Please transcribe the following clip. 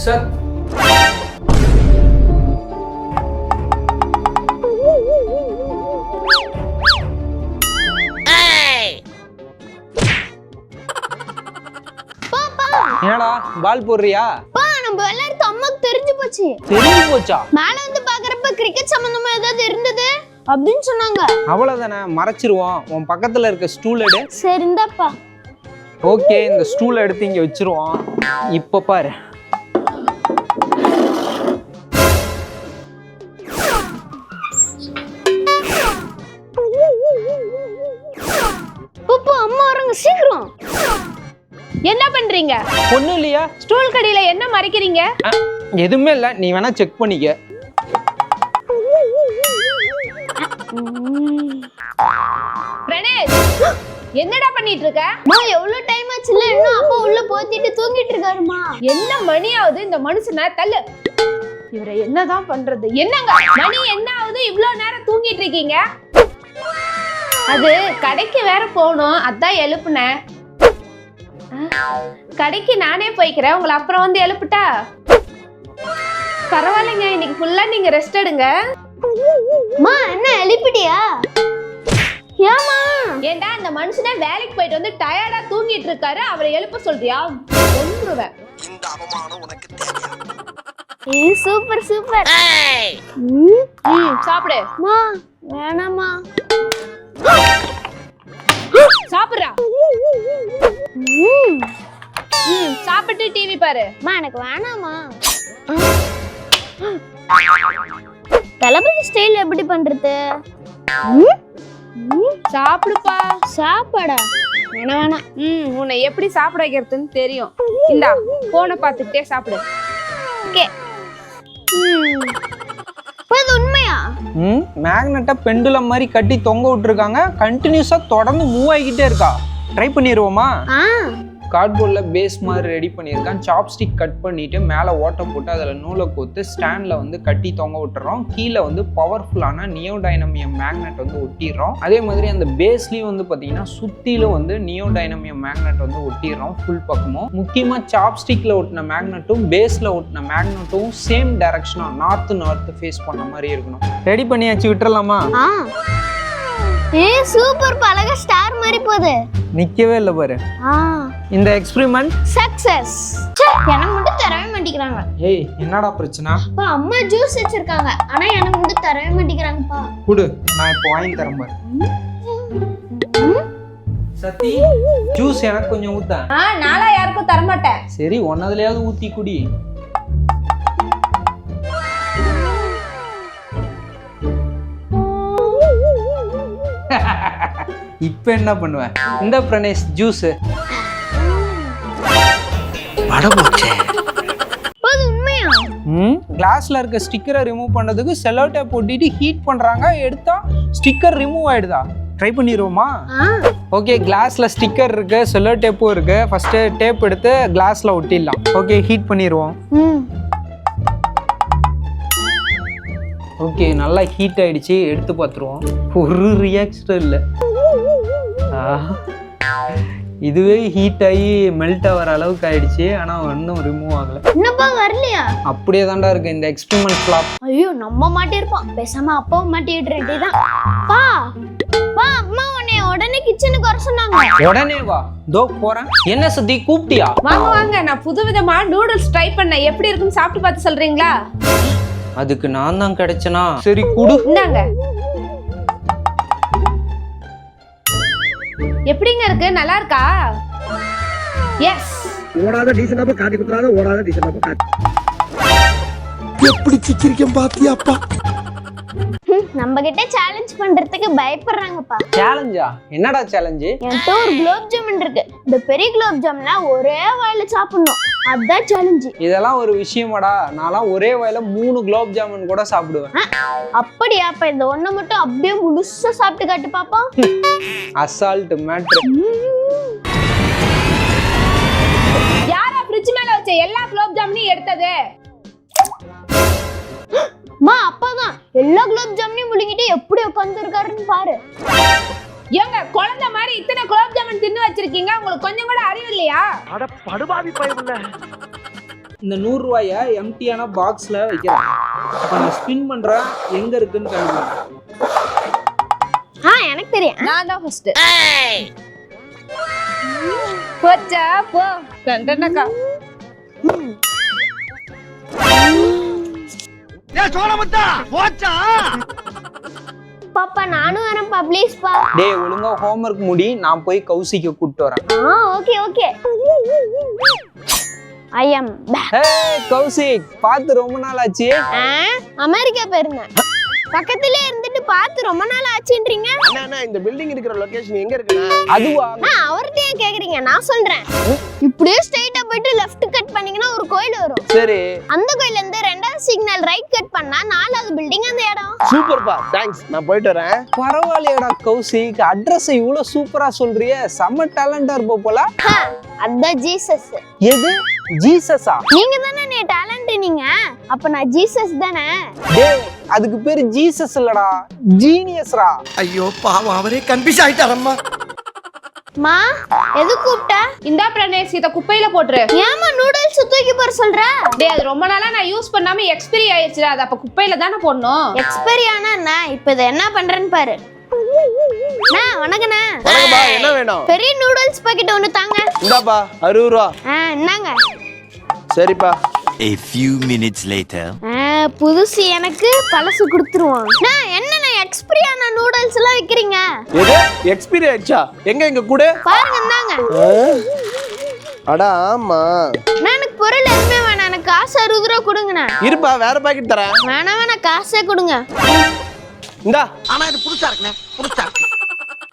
Sir என்னடா பால் போடுறியா? நம்ம விளையாடுறது அம்மாக்கு தெரிஞ்சு போச்சு. தெரிஞ்சு போச்சா? மேல வந்து பாக்குறப்ப கிரிக்கெட் சம்பந்தமா ஏதாவது இருந்தது அப்படின்னு சொன்னாங்க. அவ்வளவுதானே, மறைச்சிருவோம். உன் பக்கத்துல இருக்க ஸ்டூல் எடு. சரி இந்தாப்பா. ஓகே, இந்த ஸ்டூல் எடுத்து இங்க வச்சிருவோம். இப்ப பாரு. பாப்பா அம்மா வராங்க, சீக்கிரம். என்ன பண்றீங்க? ஒண்ணும் இல்லையா? ஸ்டூல் கடியில என்ன மறைக்கிறீங்க? எதுவுமே இல்ல, நீ வேணா செக் பண்ணிக்க. பிரணேஷ், என்னடா பண்ணிட்டு இருக்க? அம்மா எவ்வளவு டைம் ஆச்சுல, இன்னும் அப்பா உள்ள போத்திட்டு தூங்கிட்டு இருக்காருமா. என்ன மணி ஆகுது? இந்த மனுஷனை தள்ளு. இவரை என்னதான் பண்றது? என்னங்க மணி என்ன ஆகுது? இவ்வளவு நேரம் தூங்கிட்டு இருக்கீங்க? அது கடைக்கு வேற போகணும், அதான் எழுப்புனேன். கடைக்கு நானே போய்க்கிறேன், உங்களை அப்புறம் வந்து எழுப்புட்டா? பரவாயில்லைங்க, இன்னைக்கு ஃபுல்லா நீங்க ரெஸ்ட் எடுங்க. அம்மா என்ன எழுப்பிட்டியா? ஏமா? ஏண்டா இந்த மனுஷனே வேலைக்கு போயிட்டு வந்து டயர்டா தூங்கிட்டு இருக்காரு, அவரை எழுப்ப சொல்றியா? கொன்றுவேன். இந்த அவமானம் உனக்கு தேவையா? ஏய் சூப்பர் சூப்பர். சாப்பிடு. அம்மா வேணாமா. சாப்பிடுறா. சாப்பிட்டு டிவி பாரு. அம்மா எனக்கு வேணாமா. தளபதி ஸ்டைல் எப்படி பண்றது? சாப்பிடுப்பா. சாப்பாடா? வேணா வேணாம். உன்னை எப்படி சாப்பிட வைக்கிறதுன்னு தெரியும். இந்தா போனை பார்த்துக்கிட்டே சாப்பிடு. ஓகே. இது உண்மையா? மேக்னெட்டை பெண்டுலம் மாதிரி கட்டி தொங்க விட்டுருக்காங்க. கண்டினியூஸா தொடர்ந்து மூவ் ஆகிக்கிட்டே இருக்கா. ட்ரை பண்ணிடுவோமா? கார்ட்போர்டில் பேஸ் மாதிரி ரெடி பண்ணியிருக்கான். சாப்ஸ்டிக் கட் பண்ணிட்டு மேலே ஓட்டை போட்டு அதில் நூலை கோத்து ஸ்டாண்டில் வந்து கட்டி தொங்க விட்டுறோம். கீழே வந்து பவர்ஃபுல்லான நியோடைனமியம் மேக்னெட் வந்து ஒட்டிடுறோம். அதே மாதிரி அந்த பேஸ்லேயும் வந்து பார்த்தீங்கன்னா சுற்றிலும் வந்து நியோடைனமியம் மேக்னெட் வந்து ஒட்டிடுறோம் ஃபுல் பக்கமும். முக்கியமாக சாப்ஸ்டிக்கில் ஒட்டின மேக்னெட்டும் பேஸில் ஒட்டின மேக்னெட்டும் சேம் டைரக்ஷனாக நார்த்து ஃபேஸ் பண்ண மாதிரி இருக்கணும். ரெடி பண்ணியாச்சு, விட்டுறலாமா? ஏய் சூப்பர், அழகா ஸ்டார் மாதிரி போகுது. நிக்கவே இல்லை பாரு. இந்த எக்ஸ்பெரிமெண்ட் சக்சஸ். எனக்கு மட்டும் தரவே மாட்டேங்கிறாங்க. ஏய் என்னடா பிரச்சனை? அப்பா அம்மா ஜூஸ் வச்சிருக்காங்க, ஆனா எனக்கு மட்டும் தரவே மாட்டேங்கிறாங்கப்பா. குடு, நான் இப்போ வாங்கி தரேன் பாரு. சத்தி, ஜூஸ் எனக்கு கொஞ்சம் ஊத்த. நாளா யாருக்கும் தர மாட்டேன். சரி, ஒன்னதுலயாவது ஊத்தி குடி. இப்ப என்ன பண்ணுவேன்? இந்த பிரணேஷ் ஜூஸ். கிளாஸ்ல இருக்க ஸ்டிக்கரை ரிமூவ் பண்றதுக்கு செல்லோ டேப் ஒட்டிட்டு ஹீட் பண்றாங்க. எடுத்தா ஸ்டிக்கர் ரிமூவ் ஆயிடுதா? ட்ரை பண்ணிடுவோமா? ஓகே, கிளாஸ்ல ஸ்டிக்கர் இருக்கு, செல்லோ டேப்பும் இருக்கு. ஃபர்ஸ்ட் டேப் எடுத்து கிளாஸ்ல ஒட்டிடலாம். ஓகே, ஹீட் பண்ணிடுவோம். ஓகே, நல்லா ஹீட் ஆயிடுச்சு. எடுத்து பார்த்துருவோம். ஒரு ரியாக்ஷன் இல்லை. இதுவே ஹீட் ஆகி மெல்ட் ஆகிற அளவுக்கு ஆயிடுச்சு. ஆனா இன்னும் ரிமூவ் ஆகல. என்னப்பா வரலையா? அப்படியே தான்டா இருக்கு இந்த எக்ஸ்பெரிமெண்ட் ஃப்ளாப். ஐயோ நம்ம மாட்டிருப்போம், பேசாம அப்பாவும் மாட்டிட்டு வேண்டியதான். பா பா அம்மா உன்னை உடனே கிச்சனுக்கு வர சொன்னாங்க. உடனே வா, தோ போறேன். என்ன சத்தி கூப்பிட்டியா? வாங்க வாங்க, நான் புதுவிதமா நூடுல்ஸ் ட்ரை பண்ணேன். எப்படி இருக்குன்னு சாப்பிட்டு பார்த்து சொல்றீங்களா? அதுக்கு நான் தான் கிடைச்சனா? சரி குடு. இந்தாங்க. எப்படிங்க இருக்கு? நல்லா இருக்கா? எஸ். ஓடாத டீசன்டாப்ப காட்டி குத்துறாத, ஓடாத டீசன்டாப்ப காட்டி. எப்படி சிக்கிரிக்கம் பாத்தியாப்பா? நம்ம கிட்ட சேலஞ்ச் பண்றதுக்கு பயப்படுறாங்கப்பா. சேலஞ்சா? என்னடா சேலஞ்சு? என்கிட்ட ஒரு குலோப் ஜாமுன் இருக்கு. இந்த பெரிய குலோப் ஜாமுனா ஒரே வாயில சாப்பிடணும், அதான் சேலஞ்சு. இதெல்லாம் ஒரு விஷயமாடா? நான்லாம் ஒரே வாயில 3 குலோப் ஜாமுன் கூட சாப்பிடுவேன். அப்படியா? அப்ப இந்த ஒண்ணு மட்டும் அப்படியே முழுசா சாப்பிட்டு காட்டு பாப்போம். Assault matter. யாரா ஃப்ரிட்ஜ் மேல வச்ச எல்லா குலோப் ஜாமுனையும் எடுத்தது? மா அப்பதான் எல்லா குலோப் ஜாமுனையும் முழுங்கிட்டு எப்படி உட்கார்ந்து இருக்காருன்னு பாரு. ஏங்க குழந்தை மாதிரி இத்தனை குலோப் ஜாமுன் தின்னு வச்சிருக்கீங்க, உங்களுக்கு கொஞ்சம் கூட அறிவு இல்லையா? அட படுபாவி பயமுல்ல. இந்த 100 ரூபாய எம்டியான பாக்ஸ்ல வைக்கிறேன். அப்ப நான் ஸ்பின் பண்றேன், எங்க இருக்குன்னு கண்டுபிடிங்க. எனக்கு தெரியும். நான் தான் ஃபர்ஸ்ட். போச்சா போ கண்டனக்கா. சோழமுத்தா போச்சா. பாப்பா நானும் வரேன்ப்பா ப்ளீஸ்ப்பா. டேய் ஒழுங்கா ஹோம்வொர்க் முடி, நான் போய் கௌசிக்க கூட்டிட்டு வரேன். Okay okay. I am back. Kaushik, பார்த்து ரொம்ப நாள் ஆச்சு. அமெரிக்கா போயிருந்தேன். பக்கத்திலே இருந்துட்டு பார்த்து ரொம்ப நாள் ஆச்சுன்றீங்க. அண்ணா இந்த பில்டிங் இருக்கிற லொகேஷன் எங்க இருக்குண்ணா? அதுவா? அவர்கிட்ட ஏன் கேக்குறீங்க? நான் சொல்றேன். இப்படியே ஸ்ட்ரைட்டா போயிட்டு லெஃப்ட் கட் பண்ணீங்கன்னா ஒரு கோயில் வரும். சரி. அந்த கோயில்ல இருந்து 2வது சிக்னல் ரைட் கட் பண்ணா 4வது பில்டிங் அந்த இடம். சூப்பர்ப்பா, தேங்க்ஸ். நான் போயிட்டு வரேன். பரவாயில்லையடா கௌசிக், அட்ரஸ் இவ்வளவு சூப்பரா சொல்றியே, செம்ம டேலண்டா இருப்ப போல. அதான் ஜீசஸ். எது ஜீசஸா? நீங்க தானே நீ டேலண்ட் நீங்க, அப்ப நான் ஜீசஸ் தானே. டேய் அதுக்கு பேரு ஜீசஸ் இல்லடா, ஜீனியஸ்ரா. ஐயோ பாவம், அவரே கன்ஃபியூஸ் ஆயிட்டாரம்மா. மா எது கூப்பிட்ட? இந்தா பிரணேஷ், இத குப்பையில போட்டுரு. ஏமா நூடுல்ஸ் தூக்கி போற சொல்ற? டேய் அது ரொம்ப நாளா நான் யூஸ் பண்ணாம எக்ஸ்பைரி ஆயிருச்சு, அது அப்ப குப்பையில தானே போடணும். எக்ஸ்பைரி ஆனா என்ன? இப்போ இத என்ன பண்றேன்னு பாரு. வணக்கண்ணா. வணக்கம்மா, என்ன வேணும்? பெரிய நூடுல்ஸ் பாக்கெட் ஒன்னு தாங்க. இந்தாப்பா 60 ரூபா. இந்தாங்க. சரிப்பா. A few minutes later. புதுசு எனக்கு, பழசு கொடுத்துருவோம். என்ன எக்ஸ்பைரி ஆன நூடுல்ஸ் எல்லாம் விக்கிறீங்க? எது எக்ஸ்பீரி ஆயிடுச்சா? எங்க கூட பாருங்க இந்தாங்க. அட ஆமா. எனக்கு பொருள் எதுவுமே வேணாம், எனக்கு காசு 60 ரூபா கொடுங்கண்ணா. இருப்பா, வேற பாக்கெட் தரேன். வேணாம் காசே கொடுங்க. இந்தா. ஆனா இது புதுசா இருக்குண்ணே, புதுசா இருக்கு.